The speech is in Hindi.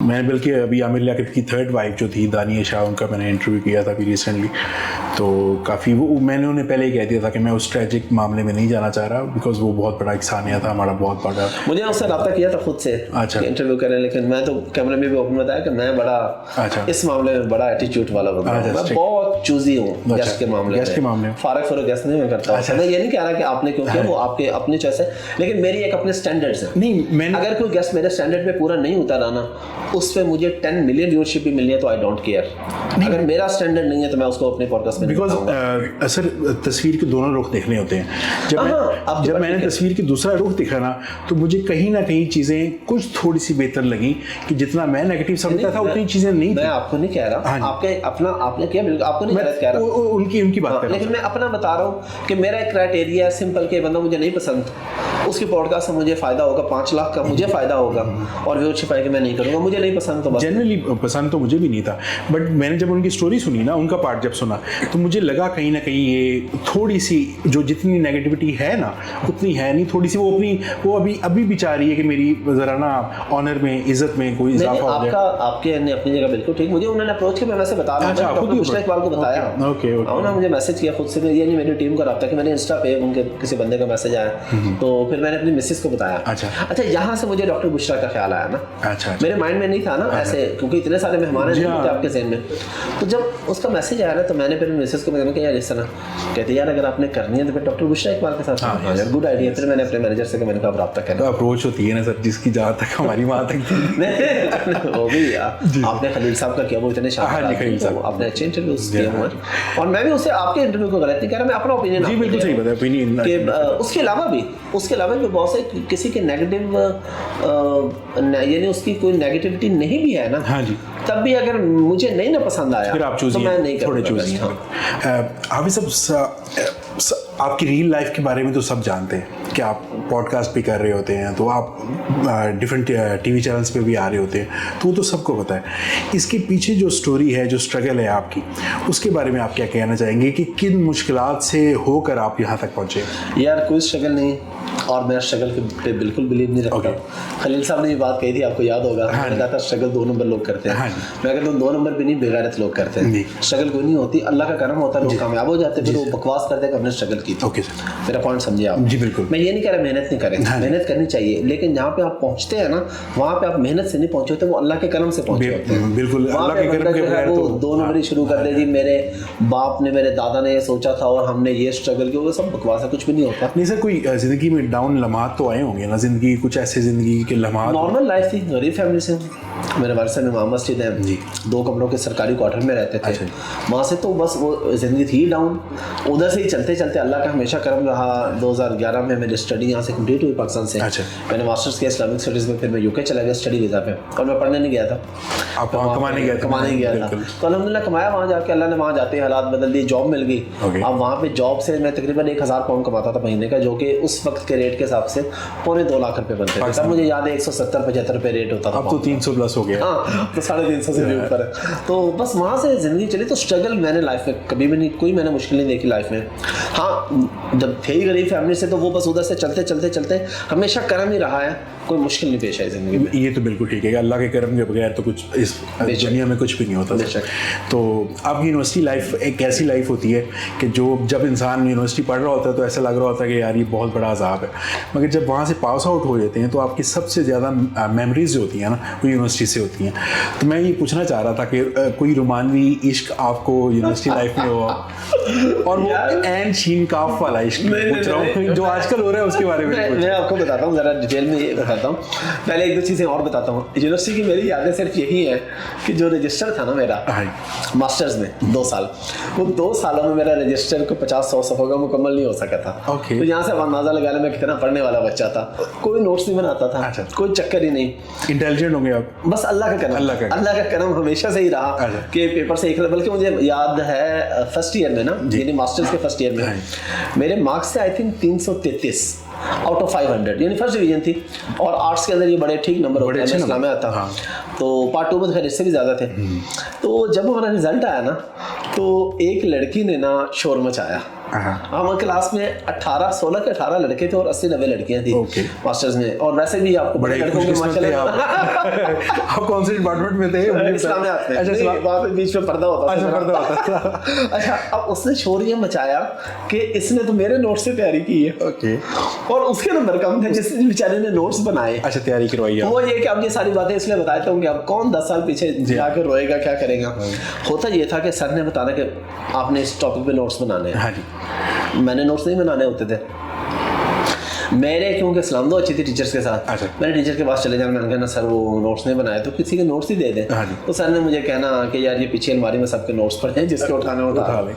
मैंने बल्कि अभी आमिर लियाकत की थर्ड वाइफ जो थी दानिया शाह, उनका मैंने इंटरव्यू किया था अभी रिसेंटली, तो काफ़ी वो मैंने उन्हें पहले ही कह दिया था कि मैं उस ट्रैजिक मामले में नहीं जाना चाह रहा, बिकॉज वो बहुत बड़ा इंसानिया था हमारा, बहुत बड़ा। मुझे उससे रब्ता किया था खुद से अच्छा इंटरव्यू करें, लेकिन मैं तो कैमरे में भी ओपन बताया कि मैं बड़ा अच्छा इस मामले में बड़ा एटीट्यूड वाला बंदा हूं, मैं बहुत चूजी हूँ गेस्ट के मामले में। फारग फरोग गेस्ट नहीं मैं करता हूँ। मैं ये नहीं कह रहा कि आपने क्यों किया, वो आपके अपनी चॉइस है, लेकिन मेरी एक अपने स्टैंडर्ड्स है। नहीं, मैंने अगर कोई गेस्ट मेरे स्टैंडर्ड पे पूरा नहीं उतारा ना, उस पे मुझे 10 मिलियन व्यूअरशिप भी मिलनी है तो आई डोंट केयर। अगर मेरा स्टैंडर्ड नहीं है तो मैं उसको अपने पॉडकास्ट में बिकॉज सर तस्वीर के दोनों रुख देखने होते हैं। जब मैंने तस्वीर के दूसरा रुख देखा ना, तो मुझे कहीं ना कहीं चीज़ें कुछ थोड़ी सी बेहतर लगी कि जितना मैं नेगेटिव समझता था उतनी चीज़ें नहीं। मैं आपको नहीं कह रहा, आपके अपना आपने किया, बिल्कुल आपको नहीं कह रहा, उनकी बात कर रहा हूं, लेकिन मैं अपना बता रहा हूँ कि मेरा एक क्राइटेरिया है सिंपल के बंदा मुझे नहीं पसंद, उसकी पॉडकास्ट से मुझे फायदा होगा, 5 लाख का मुझे फायदा होगा, और व्यूअरशिप आएगी मैं नहीं करूँगा, मुझे नहीं पसंद तो बस। जनरली पसंद तो मुझे भी नहीं था, बट मैंने जब उनकी स्टोरी सुनी ना, उनका पार्ट जब सुना, तो मुझे लगा कहीं ना कहीं ये थोड़ी सी जो जितनी नेगेटिविटी है ना उतनी है नहीं, थोड़ी सी वो अभी भी चाह रही है कि मेरी जरा ना ऑनर में, इज्जत में कोई इजाफा हो जाए। आपके अपनी जगह बिल्कुल ठीक, मुझे उन्होंने अप्रोच किया, मैं वैसे बता रहा हूं, डॉक्टर बुशरा इकबाल को बताया, उन्होंने मुझे मैसेज किया खुद से, ये नहीं मेरी टीम का रब्ता कि मैंने इंस्टा पे उनके किसी बंदे का मैसेज आया, तो फिर मैंने अपनी मिसेस को बताया। अच्छा, यहाँ से मुझे डॉक्टर बुशरा का ख्याल आया ना, मेरे माइंड में नहीं था ना ऐसे, क्योंकि इतने सारे मेहमान हैं आपके ज़हन में, तो जब उसका मैसेज आया ना, तो मैंने फिर मिसेस को मैंने कहा यार इस तरह कहते यार अगर आपने करनी है तो फिर डॉक्टर बुशरा इकबाल के साथ यार गुड आइडिया। फिर मैंने अपने मैनेजर से मैंने कहा रब्ता करना, अप्रोच होती है ना सर, जिसकी जहाँ तक हमारी वहाँ तक वो भी आपने खलील साहब का किया, वो इतने शानदार, आपने अच्छे इंटरव्यूज किए हुए, और मैं भी उससे आपके इंटरव्यू को गलत नहीं कह रहा, मैं अपना ओपिनियन जी बिल्कुल सही बताया ओपिनियन कि उसके अलावा भी बहुत से किसी के नेगेटिव यानी उसकी कोई नेगेटिविटी नहीं भी है ना, हाँ जी, तब भी अगर मुझे नहीं ना पसंद आया फिर आप तो मैं नहीं थोड़े चूज़ी आप सब आपकी रियल लाइफ के बारे में तो सब जानते हैं कि आप पॉडकास्ट भी कर रहे होते हैं, तो आप डिफरेंट टीवी चैनल्स पे भी आ रहे होते हैं, तो वो तो सबको पता है। इसके पीछे जो स्टोरी है, जो स्ट्रगल है आपकी, उसके बारे में आप क्या कहना चाहेंगे कि किन मुश्किलात से होकर आप यहाँ तक पहुँचे? यार कोई स्ट्रगल नहीं, और मैं स्ट्रगल पे बिल्कुल बिलीव नहीं रखता। खलील साहब ने ये बात कही थी, आपको याद होगा, मैंने कहा था स्ट्रगल 2 नंबर लोग करते हैं। मैं कहता हूँ 2 नंबर पे नहीं, बेगैरत लोग करते हैं। स्ट्रगल कोई नहीं होती, अल्लाह का करम होता है, लोग कामयाब हो जाते हैं, फिर वो बकवास करते हैं कि हमने स्ट्रगल की। ओके सर, मेरा पॉइंट समझिए आप। जी बिल्कुल, मैं ये नहीं कह रहा मेहनत नहीं करें, मेहनत करनी चाहिए, लेकिन जहाँ पे आप पहुँचते हैं ना, वहाँ पे आप मेहनत से नहीं पहुँचे होते, वो अल्लाह के करम से पहुँचे होते हैं। बिल्कुल, अल्लाह के करम के बगैर तो 2 नंबर ही शुरू कर दे जी, मेरे बाप ने, मेरे दादा ने ये सोचा था और हमने ये स्ट्रगल किया, वो सब बकवास है, कुछ भी नहीं होता। नहीं सर, कोई जिंदगी में डाउन लम्हात तो आए होंगे ना, जिंदगी कुछ ऐसे जिंदगी के लम्हात? नॉर्मल लाइफ थी, गरीब फैमिली से, मेरे वालिद साहब इमाम मस्जिद है जी, 2 कमरों के सरकारी क्वार्टर में रहते थे। वहाँ से तो बस वो जिंदगी थी डाउन, उधर से ही चलते चलते अल्लाह का हमेशा करम रहा। 2011 में मेरी स्टडी यहाँ से कंप्लीट हुई पाकिस्तान से। मैंने मास्टर्स किया इस्लामिक स्टडीज़ में, फिर मैं यूके चला गया स्टडी वीज़ा पे, और मैं पढ़ने नहीं गया था, आप कमाने गया था। तो अल्हम्दुलिल्लाह कमाया वहाँ जाके, अल्लाह ने वहाँ जाते ही हालात बदल दिए, जॉब मिल गई। अब वहाँ पे जॉब से मैं तकरीबन 1000 पाउंड कमाता था महीने का, जो कि उस वक्त के रेट के हिसाब से 2.25 लाख रुपए बनते थे। तब मुझे याद है 170-75 रुपए रेट होता था। अब तो 300 प्लस हो गया। हाँ, तो 350 से भी ऊपर है। तो बस वहाँ से ज़िंदगी चली। तो स्ट्रगल मैंने लाइफ में कभी भी नहीं, कोई मैंने मुश्किल नहीं देखी लाइफ में। हाँ, जब थे ही गरीब फैमिली से, तो वो बस उधर से चलते चलते चलते हमेशा करम ही रहा है, कोई मुश्किल नहीं पेश आई ज़िंदगी में। ये तो बिल्कुल ठीक है, अल्लाह के करम के बगैर तो कुछ इस दुनिया में कुछ भी नहीं होता। तो आपकी यूनिवर्सिटी लाइफ एक ऐसी लाइफ होती है कि जब इंसान यूनिवर्सिटी पढ़ रहा होता है तो ऐसा लग रहा होता है कि यार ये बहुत बड़ा अज़ाब है, मगर जब वहाँ से पास आउट हो जाते हैं तो आपकी सबसे ज़्यादा मेमोरीज जो होती हैं ना, वो यूनिवर्सिटी से होती हैं। तो मैं ये पूछना चाह रहा था कि कोई रोमानवी इश्क आपको यूनिवर्सिटी लाइफ में हुआ, और वो एंड शीन काफ वाला इश्क पूछ रहा हूँ जो आजकल हो रहा है, उसके बारे में मैं आपको बताता हूँ, ज़रा डिटेल में ये बताता हूँ। पहले 1-2 चीज़ें और बताता हूँ। यूनिवर्सिटी की मेरी यादें सिर्फ यही है कि जो रजिस्टर था ना मेरा मास्टर्स में 2 साल, वो 2 सालों में मेरा रजिस्टर को 50-100 सफ़ों का मुकम्मल नहीं हो सका था। तो यहाँ से अंदाज़ा लगा लें मैं कितना पढ़ने वाला बच्चा था। कोई नोट्स नहीं बनाता था, कोई चक्कर ही नहीं। इंटेलिजेंट होंगे आप, बस अल्लाह का करम, अल्लाह का करम हमेशा से ही रहा कि पेपर से एक, बल्कि मुझे याद है फर्स्ट ईयर में ना, यानी मास्टर्स के फर्स्ट ईयर में मेरे मार्क्स थे आई थिंक 333 आउट ऑफ 500, यानी फर्स्ट डिवीजन थी। और आर्ट्स के अंदर ये बड़े ठीक नंबर होते हैं, इस्लाम में आता। तो पार्ट 2 में खैर इससे भी ज़्यादा थे। तो जब हमारा रिजल्ट आया ना, तो एक लड़की ने ना शोर मचाया। हमारे क्लास में 16 के 18 लड़के थे और 80-90 लड़कियां थी मास्टर्स में। और वैसे भी आपको बड़े लड़कों के माशाल्लाह आप कौन से डिपार्टमेंट में थे? इस्लामियात में। अच्छा, वहाँ पे बीच में पर्दा होता था। अच्छा, अब उसने शोर ये मचाया कि इसने तो मेरे नोट्स से तैयारी की है। ओके। और उसके नंबर कम थे जिस बेचारे ने नोट्स बनाए। अच्छा, तैयारी करवाई। वो ये कि अब ये सारी बातें इसलिए बताते होंगे, अब कौन 10 साल पीछे जाकर रोएगा, क्या करेगा। होता ये था कि सर ने बताना कि आपने इस टॉपिक पे नोट्स बनाने हैं। हाँ जी। मैंने नोट्स नहीं बनाने होते थे मेरे, क्योंकि सलाम दो अच्छी थी टीचर्स के साथ। अच्छा। मैंने टीचर के पास चले जाना, मैंने कहा ना सर वो नोट्स नहीं बनाए तो किसी के नोट्स ही दे दें। हाँ जी। तो सर ने मुझे कहना कि यार ये पीछे अलमारी में सबके नोट्स पड़े हैं, जिसके उठाने उठा ले।